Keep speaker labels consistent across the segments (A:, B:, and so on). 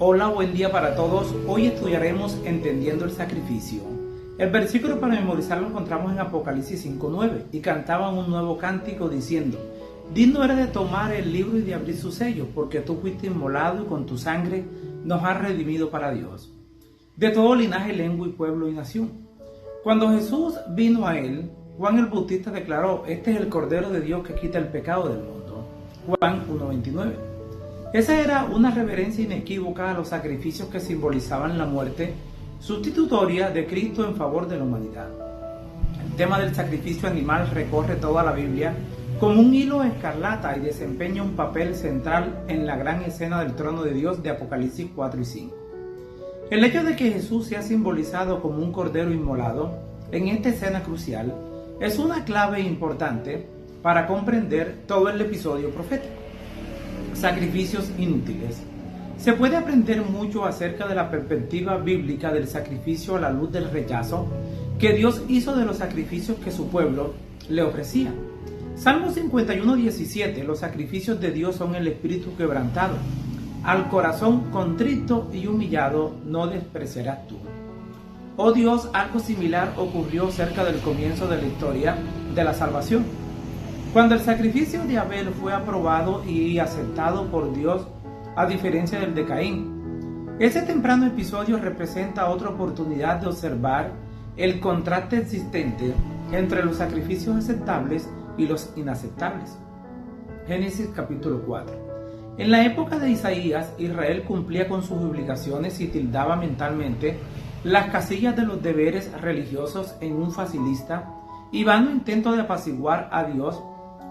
A: Hola, buen día para todos. Hoy estudiaremos Entendiendo el Sacrificio. El versículo para memorizar lo encontramos en Apocalipsis 5:9 y cantaban un nuevo cántico diciendo: digno eres de tomar el libro y de abrir sus sellos, porque tú fuiste inmolado y con tu sangre nos has redimido para Dios, de todo linaje, lengua y pueblo y nación. Cuando Jesús vino a él, Juan el Bautista declaró: este es el Cordero de Dios que quita el pecado del mundo. Juan 1:29. Esa era una reverencia inequívoca a los sacrificios que simbolizaban la muerte sustitutoria de Cristo en favor de la humanidad. El tema del sacrificio animal recorre toda la Biblia como un hilo escarlata y desempeña un papel central en la gran escena del trono de Dios de Apocalipsis 4 y 5. El hecho de que Jesús sea simbolizado como un cordero inmolado en esta escena crucial es una clave importante para comprender todo el episodio profético. Sacrificios inútiles. Se puede aprender mucho acerca de la perspectiva bíblica del sacrificio a la luz del rechazo que Dios hizo de los sacrificios que su pueblo le ofrecía. Salmo 51:17. Los sacrificios de Dios son el espíritu quebrantado. Al corazón contrito y humillado no despreciarás tú. Oh Dios, algo similar ocurrió cerca del comienzo de la historia de la salvación. Cuando el sacrificio de Abel fue aprobado y aceptado por Dios, a diferencia del de Caín, ese temprano episodio representa otra oportunidad de observar el contraste existente entre los sacrificios aceptables y los inaceptables. Génesis capítulo 4. En la época de Isaías, Israel cumplía con sus obligaciones y tildaba mentalmente las casillas de los deberes religiosos en un facilista y vano intento de apaciguar a Dios.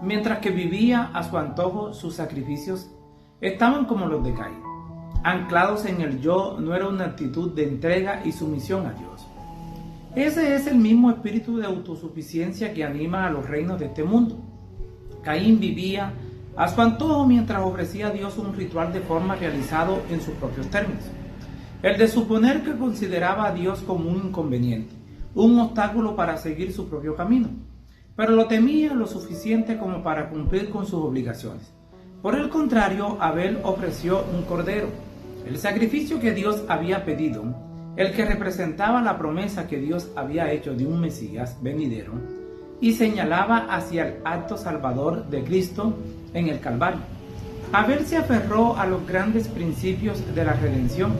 A: Mientras que vivía a su antojo, sus sacrificios estaban como los de Caín. Anclados en el yo, no era una actitud de entrega y sumisión a Dios. Ese es el mismo espíritu de autosuficiencia que anima a los reinos de este mundo. Caín vivía a su antojo mientras ofrecía a Dios un ritual de forma realizado en sus propios términos. El de suponer que consideraba a Dios como un inconveniente, un obstáculo para seguir su propio camino, pero lo temía lo suficiente como para cumplir con sus obligaciones. Por el contrario, Abel ofreció un cordero, el sacrificio que Dios había pedido, el que representaba la promesa que Dios había hecho de un Mesías venidero y señalaba hacia el acto salvador de Cristo en el Calvario. Abel se aferró a los grandes principios de la redención.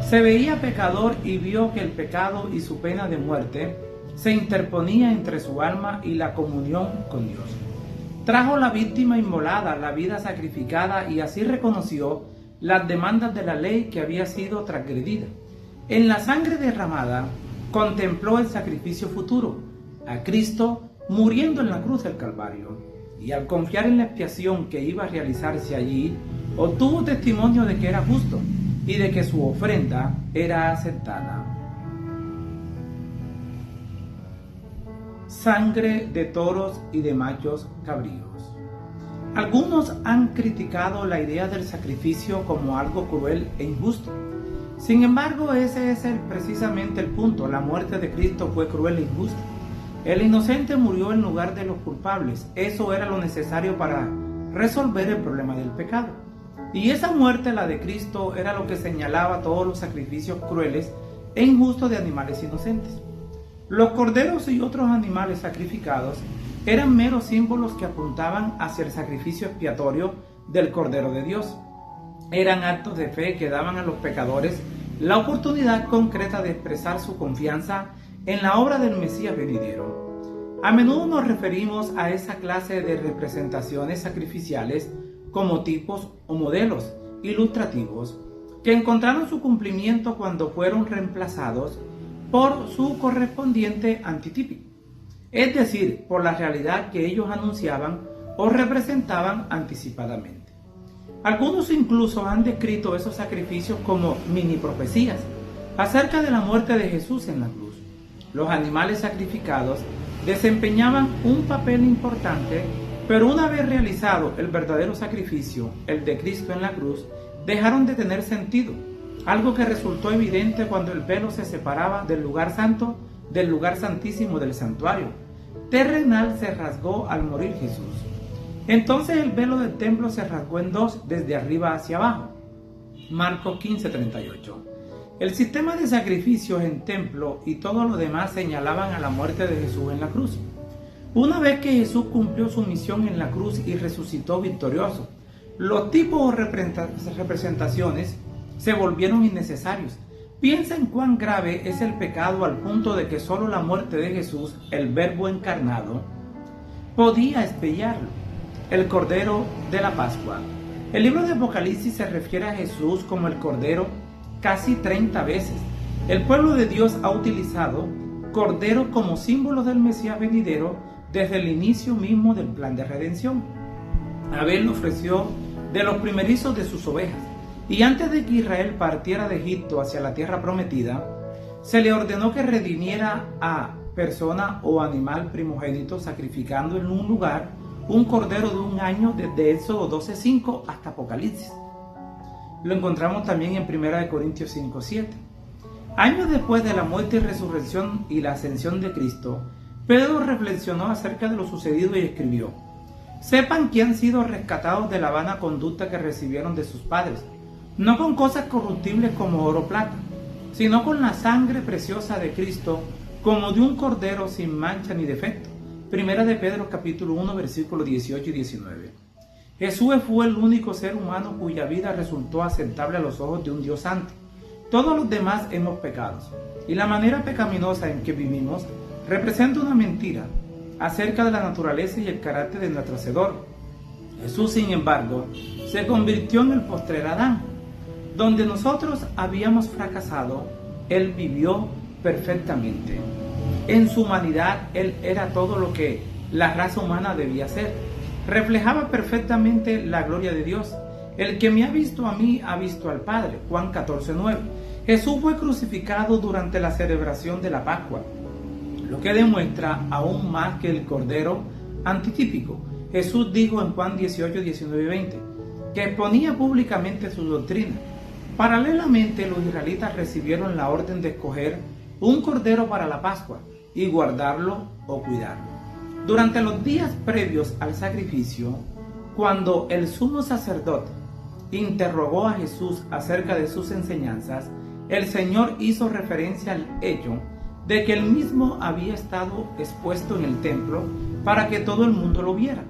A: Se veía pecador y vio que el pecado y su pena de muerte se interponía entre su alma y la comunión con Dios. Trajo la víctima inmolada, la vida sacrificada, y así reconoció las demandas de la ley que había sido transgredida. En la sangre derramada contempló el sacrificio futuro, a Cristo muriendo en la cruz del Calvario, y al confiar en la expiación que iba a realizarse allí, obtuvo testimonio de que era justo y de que su ofrenda era aceptada. Sangre de toros y de machos cabríos. Algunos han criticado la idea del sacrificio como algo cruel e injusto. Sin embargo, ese es precisamente el punto. La muerte de Cristo fue cruel e injusta. El inocente murió en lugar de los culpables. Eso era lo necesario para resolver el problema del pecado. Y esa muerte, la de Cristo, era lo que señalaba todos los sacrificios crueles e injustos de animales inocentes. Los corderos y otros animales sacrificados eran meros símbolos que apuntaban hacia el sacrificio expiatorio del Cordero de Dios. Eran actos de fe que daban a los pecadores la oportunidad concreta de expresar su confianza en la obra del Mesías venidero. A menudo nos referimos a esa clase de representaciones sacrificiales como tipos o modelos ilustrativos que encontraron su cumplimiento cuando fueron reemplazados por su correspondiente antitípico, es decir, por la realidad que ellos anunciaban o representaban anticipadamente. Algunos incluso han descrito esos sacrificios como mini profecías acerca de la muerte de Jesús en la cruz. Los animales sacrificados desempeñaban un papel importante, pero una vez realizado el verdadero sacrificio, el de Cristo en la cruz, dejaron de tener sentido. Algo que resultó evidente cuando el velo se separaba del lugar santo del lugar santísimo del santuario terrenal se rasgó al morir Jesús. Entonces el velo del templo se rasgó en dos desde arriba hacia abajo. Marcos 15:38. El sistema de sacrificios en templo y todo lo demás señalaban a la muerte de Jesús en la cruz. Una vez que Jesús cumplió su misión en la cruz y resucitó victorioso, los tipos o representaciones se volvieron innecesarios. Piensa en cuán grave es el pecado al punto de que solo la muerte de Jesús, el Verbo encarnado, podía expiarlo. El Cordero de la Pascua. El libro de Apocalipsis se refiere a Jesús como el Cordero casi 30 veces. El pueblo de Dios ha utilizado Cordero como símbolo del Mesías venidero desde el inicio mismo del plan de redención. Abel lo ofreció de los primerizos de sus ovejas, y antes de que Israel partiera de Egipto hacia la tierra prometida, se le ordenó que redimiera a persona o animal primogénito, sacrificando en un lugar un cordero de un año desde Éxodo 12:5 hasta Apocalipsis. Lo encontramos también en 1 Corintios 5:7. Años después de la muerte y resurrección y la ascensión de Cristo, Pedro reflexionó acerca de lo sucedido y escribió: sepan que han sido rescatados de la vana conducta que recibieron de sus padres, no con cosas corruptibles como oro o plata, sino con la sangre preciosa de Cristo, como de un cordero sin mancha ni defecto. Primera de Pedro capítulo 1 versículos 18 y 19. Jesús fue el único ser humano cuya vida resultó aceptable a los ojos de un Dios santo. Todos los demás hemos pecado, y la manera pecaminosa en que vivimos representa una mentira acerca de la naturaleza y el carácter de nuestro Hacedor. Jesús, sin embargo, se convirtió en el postrer Adán. Donde nosotros habíamos fracasado, Él vivió perfectamente. En su humanidad, Él era todo lo que la raza humana debía ser. Reflejaba perfectamente la gloria de Dios. El que me ha visto a mí, ha visto al Padre. Juan 14:9. Jesús fue crucificado durante la celebración de la Pascua, lo que demuestra aún más que el Cordero antitípico. Jesús dijo en Juan 18, 19 y 20, que exponía públicamente su doctrina. Paralelamente, los israelitas recibieron la orden de escoger un cordero para la Pascua y guardarlo o cuidarlo. Durante los días previos al sacrificio, cuando el sumo sacerdote interrogó a Jesús acerca de sus enseñanzas, el Señor hizo referencia al hecho de que él mismo había estado expuesto en el templo para que todo el mundo lo viera.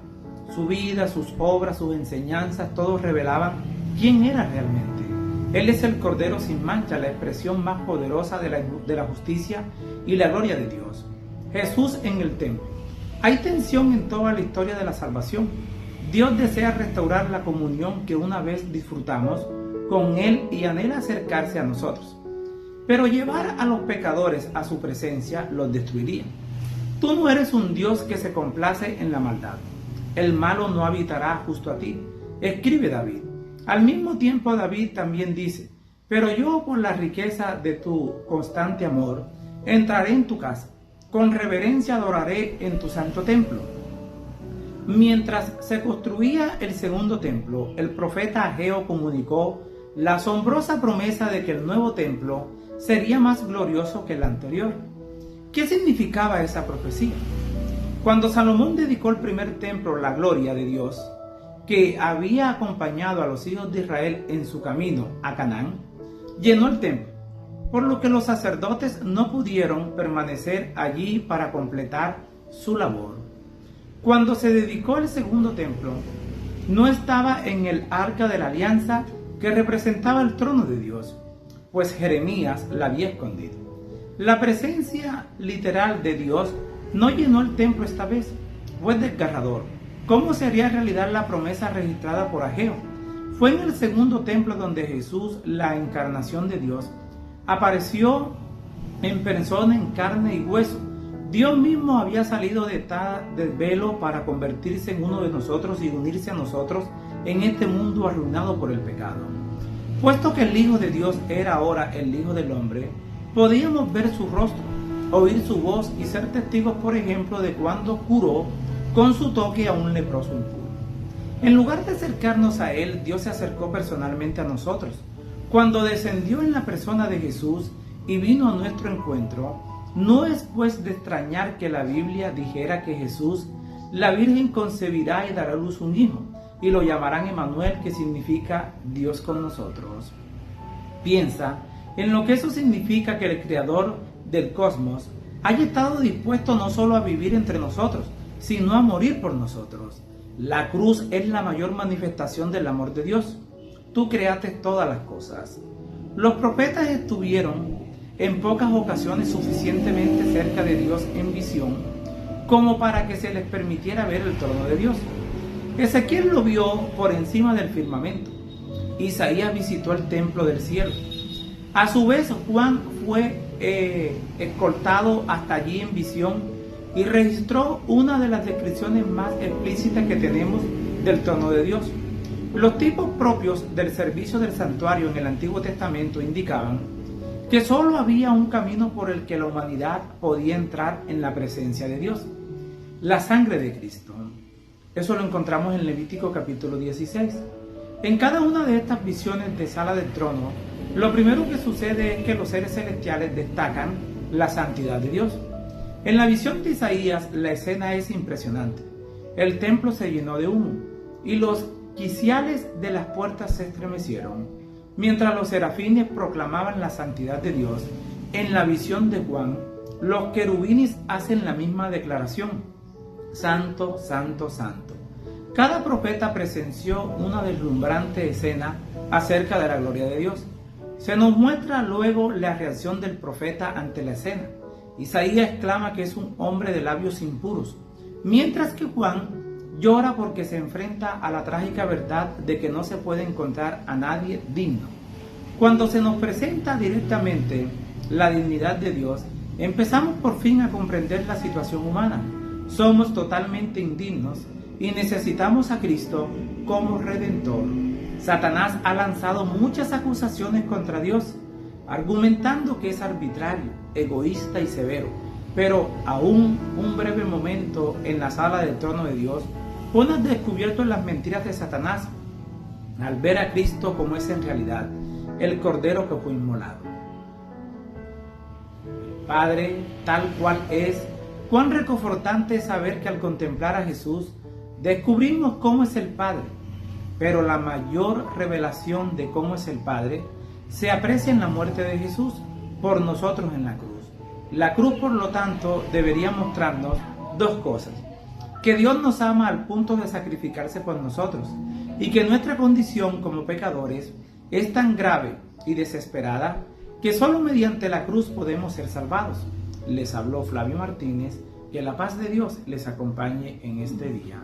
A: Su vida, sus obras, sus enseñanzas, todos revelaban quién era realmente. Él es el Cordero sin mancha, la expresión más poderosa de la justicia y la gloria de Dios. Jesús en el templo. Hay tensión en toda la historia de la salvación. Dios desea restaurar la comunión que una vez disfrutamos con Él y anhela acercarse a nosotros. Pero llevar a los pecadores a su presencia los destruiría. Tú no eres un Dios que se complace en la maldad. El malo no habitará justo a ti, escribe David. Al mismo tiempo David también dice: pero yo, por la riqueza de tu constante amor, entraré en tu casa, con reverencia adoraré en tu santo templo. Mientras se construía el segundo templo, el profeta Ageo comunicó la asombrosa promesa de que el nuevo templo sería más glorioso que el anterior. ¿Qué significaba esa profecía? Cuando Salomón dedicó el primer templo, la gloria de Dios, que había acompañado a los hijos de Israel en su camino a Canaán, llenó el templo, por lo que los sacerdotes no pudieron permanecer allí para completar su labor. Cuando se dedicó el segundo templo, no estaba en el arca de la alianza que representaba el trono de Dios, pues Jeremías la había escondido. La presencia literal de Dios no llenó el templo esta vez. Fue desgarrador. ¿Cómo se haría realidad la promesa registrada por Ageo? Fue en el segundo templo donde Jesús, la encarnación de Dios, apareció en persona, en carne y hueso. Dios mismo había salido del velo para convertirse en uno de nosotros y unirse a nosotros en este mundo arruinado por el pecado. Puesto que el Hijo de Dios era ahora el Hijo del Hombre, podíamos ver su rostro, oír su voz y ser testigos, por ejemplo, de cuando curó con su toque a un leproso impuro. En lugar de acercarnos a Él, Dios se acercó personalmente a nosotros. Cuando descendió en la persona de Jesús y vino a nuestro encuentro, no es pues de extrañar que la Biblia dijera que Jesús, la Virgen concebirá y dará a luz un hijo, y lo llamarán Emmanuel, que significa Dios con nosotros. Piensa en lo que eso significa, que el Creador del cosmos haya estado dispuesto no solo a vivir entre nosotros, sino a morir por nosotros. La cruz es la mayor manifestación del amor de Dios. Tú creaste todas las cosas. Los profetas estuvieron en pocas ocasiones suficientemente cerca de Dios en visión como para que se les permitiera ver el trono de Dios. Ezequiel lo vio por encima del firmamento. Isaías visitó el templo del cielo. A su vez, Juan fue escoltado hasta allí en visión y registró una de las descripciones más explícitas que tenemos del trono de Dios. Los tipos propios del servicio del santuario en el Antiguo Testamento indicaban que solo había un camino por el que la humanidad podía entrar en la presencia de Dios: la sangre de Cristo. Eso lo encontramos en Levítico capítulo 16. En cada una de estas visiones de sala del trono, lo primero que sucede es que los seres celestiales destacan la santidad de Dios. En la visión de Isaías, la escena es impresionante. El templo se llenó de humo y los quiciales de las puertas se estremecieron. Mientras los serafines proclamaban la santidad de Dios, en la visión de Juan, los querubines hacen la misma declaración: Santo, Santo, Santo. Cada profeta presenció una deslumbrante escena acerca de la gloria de Dios. Se nos muestra luego la reacción del profeta ante la escena. Isaías exclama que es un hombre de labios impuros, mientras que Juan llora porque se enfrenta a la trágica verdad de que no se puede encontrar a nadie digno. Cuando se nos presenta directamente la dignidad de Dios, empezamos por fin a comprender la situación humana. Somos totalmente indignos y necesitamos a Cristo como Redentor. Satanás ha lanzado muchas acusaciones contra Dios, argumentando que es arbitrario, egoísta y severo. Pero aún un breve momento en la sala del trono de Dios pone al descubierto las mentiras de Satanás al ver a Cristo como es en realidad, el Cordero que fue inmolado. Padre, tal cual es, cuán reconfortante es saber que al contemplar a Jesús descubrimos cómo es el Padre, pero la mayor revelación de cómo es el Padre se aprecia en la muerte de Jesús por nosotros en la cruz. La cruz, por lo tanto, debería mostrarnos dos cosas: que Dios nos ama al punto de sacrificarse por nosotros, y que nuestra condición como pecadores es tan grave y desesperada que solo mediante la cruz podemos ser salvados. Les habló Flavio Martínez. Que la paz de Dios les acompañe en este día.